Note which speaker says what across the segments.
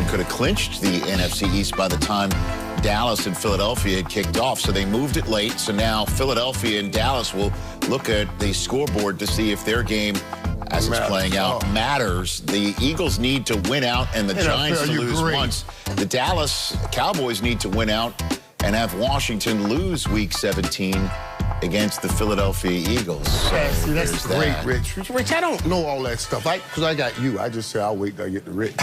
Speaker 1: could have clinched the NFC East by the time Dallas and Philadelphia had kicked off, so they moved it late. So now Philadelphia and Dallas will look at the scoreboard to see if their game, as it's playing out, matters. The Eagles need to win out and the Giants to lose once. The Dallas Cowboys need to win out and have Washington lose Week 17 against the Philadelphia Eagles.
Speaker 2: See, that's great, Rich. Rich, I don't know all that stuff. Because I got you. I just say I'll wait till I get to Rich.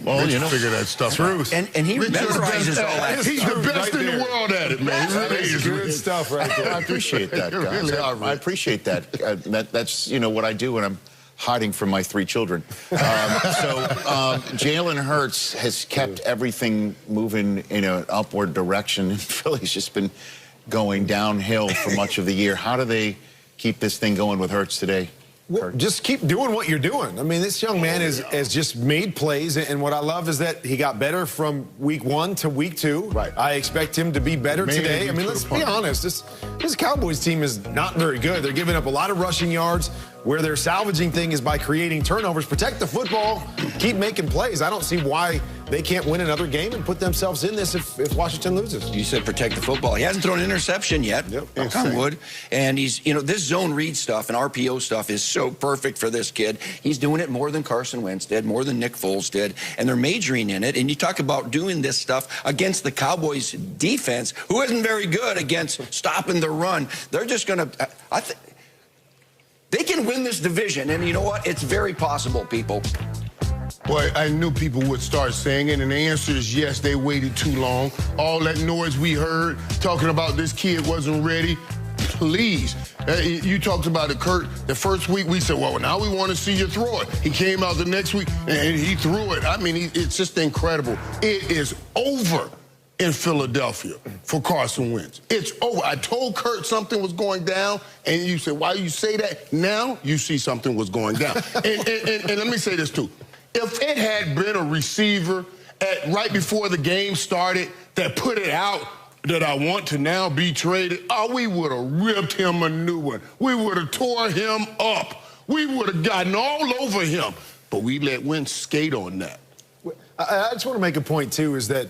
Speaker 1: Well,
Speaker 2: Rich
Speaker 1: you know,
Speaker 2: figure that stuff out.
Speaker 3: And he memorizes all that.
Speaker 2: He's the best in the world at it, man.
Speaker 3: That's good stuff right there.
Speaker 1: I appreciate that, guys.
Speaker 2: Really
Speaker 1: I appreciate that. That's, you know, what I do when I'm hiding from my 3 children. Jalen Hurts has kept everything moving in an upward direction. Philly's just been going downhill for much of the year. How do they keep this thing going with Hurts today?
Speaker 3: Well, just keep doing what you're doing. I mean, this young man has just made plays, and what I love is that he got better from week 1 to week 2.
Speaker 2: Right.
Speaker 3: I expect him to be better today. I mean, let's be honest. This Cowboys team is not very good. They're giving up a lot of rushing yards. Where their salvaging thing is by creating turnovers. Protect the football, keep making plays. I don't see why they can't win another game and put themselves in this if Washington loses.
Speaker 4: You said protect the football. He hasn't thrown an interception yet. Knock on wood. And he's, you know, this zone read stuff and RPO stuff is so perfect for this kid. He's doing it more than Carson Wentz did, more than Nick Foles did, and they're majoring in it. And you talk about doing this stuff against the Cowboys defense, who isn't very good against stopping the run. They're just going to, they can win this division, and you know what? It's very possible, people.
Speaker 2: Boy, I knew people would start saying it, and the answer is yes, they waited too long. All that noise we heard talking about this kid wasn't ready. Please. You talked about it, Kurt. The first week we said, well, now we want to see you throw it. He came out the next week, and he threw it. I mean, it's just incredible. It is over in Philadelphia for Carson Wentz. It's over. I told Kurt something was going down, and you said, why you say that? Now you see something was going down. and let me say this, too. If it had been a receiver right before the game started that put it out that I want to now be traded, we would have ripped him a new one. We would have tore him up. We would have gotten all over him. But we let Wentz skate on that.
Speaker 3: I just want to make a point, too, is that,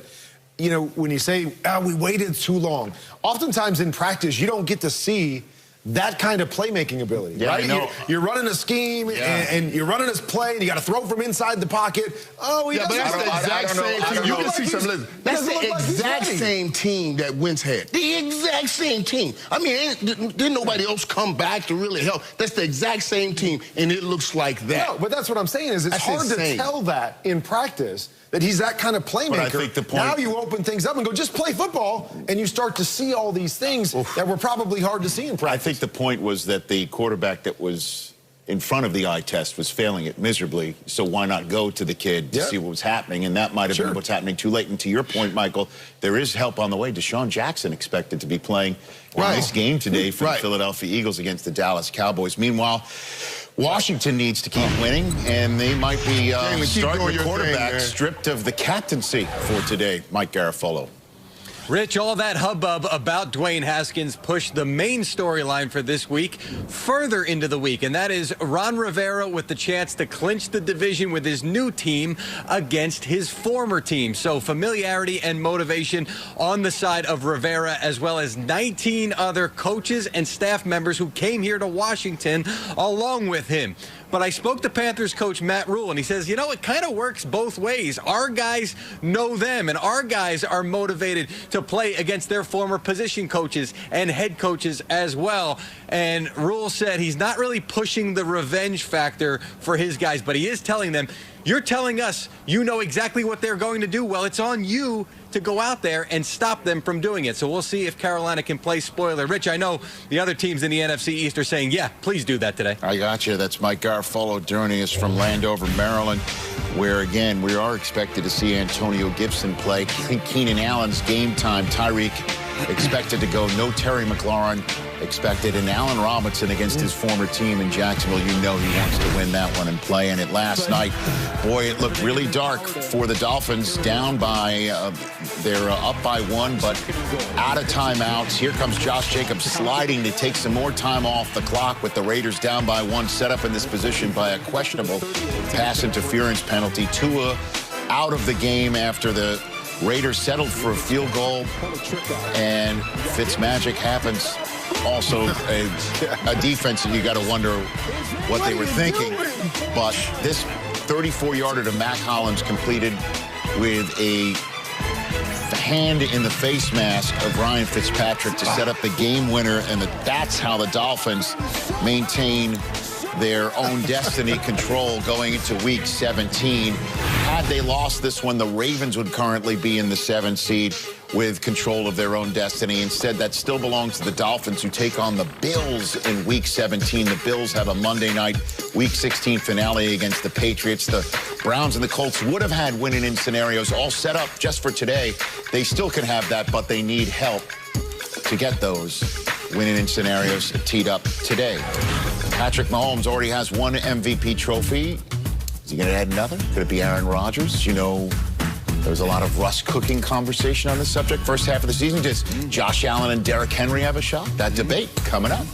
Speaker 3: you know, when you say, we waited too long, oftentimes in practice, you don't get to see that kind of playmaking ability, right? You're running a scheme, and you're running this play, and you got to throw from inside the pocket. But
Speaker 2: that's the exact same team. You can see something. That's the exact same team that Wentz had. The exact same team. I mean, didn't nobody else come back to really help? That's the exact same team, and it looks like that.
Speaker 3: No, but that's what I'm saying is it's hard to tell that in practice, that he's that kind of playmaker.
Speaker 1: But I think the point,
Speaker 3: now you open things up and go, just play football, and you start to see all these things that were probably hard to see in practice.
Speaker 1: I think the point was that the quarterback that was in front of the eye test was failing it miserably, so why not go to the kid to see what was happening, and that might have been what's happening too late. And to your point, Michael, there is help on the way. Deshaun Jackson expected to be playing in this game today for the Philadelphia Eagles against the Dallas Cowboys. Meanwhile, Washington needs to keep winning, and they might be starting the quarterback stripped of the captaincy for today. Mike Garafolo.
Speaker 5: Rich, all that hubbub about Dwayne Haskins pushed the main storyline for this week further into the week, and that is Ron Rivera with the chance to clinch the division with his new team against his former team. So familiarity and motivation on the side of Rivera, as well as 19 other coaches and staff members who came here to Washington along with him. But I spoke to Panthers coach Matt Rule, and he says, you know, it kind of works both ways. Our guys know them, and our guys are motivated to play against their former position coaches and head coaches as well. And Rule said he's not really pushing the revenge factor for his guys, but he is telling them, you're telling us you know exactly what they're going to do. Well, it's on you to go out there and stop them from doing it. So we'll see if Carolina can play spoiler. Rich, I know the other teams in the NFC East are saying, yeah, please do that today.
Speaker 1: I got you. That's Mike Garafolo joining us from Landover, Maryland, where, again, we are expected to see Antonio Gibson play. Keenan Allen's game time. Tyreek expected to go. No Terry McLaurin expected. And Allen Robinson against his former team in Jacksonville. You know he wants to win that one and play in it. Last night, boy, it looked really dark for the Dolphins. Down by, they're up by 1, but out of timeouts. Here comes Josh Jacobs sliding to take some more time off the clock with the Raiders down by 1, set up in this position by a questionable pass interference penalty. Tua out of the game after the Raiders settled for a field goal, and Fitzmagic happens. Also a defense that you got to wonder what they were thinking. But this 34-yarder to Mac Hollins completed with a hand in the face mask of Ryan Fitzpatrick to set up the game winner, and that's how the Dolphins maintain their own destiny control going into week 17. Had they lost this one, the Ravens would currently be in the 7th seed with control of their own destiny. Instead, that still belongs to the Dolphins, who take on the Bills in week 17. The Bills have a Monday night week 16 finale against the Patriots. The Browns and the Colts would have had winning-in scenarios all set up just for today. They still can have that, but they need help to get those winning-in scenarios teed up today. Patrick Mahomes already has one MVP trophy. Is he going to add another? Could it be Aaron Rodgers? You know, there was a lot of Russ cooking conversation on this subject first half of the season. Does Josh Allen and Derrick Henry have a shot? That debate coming up.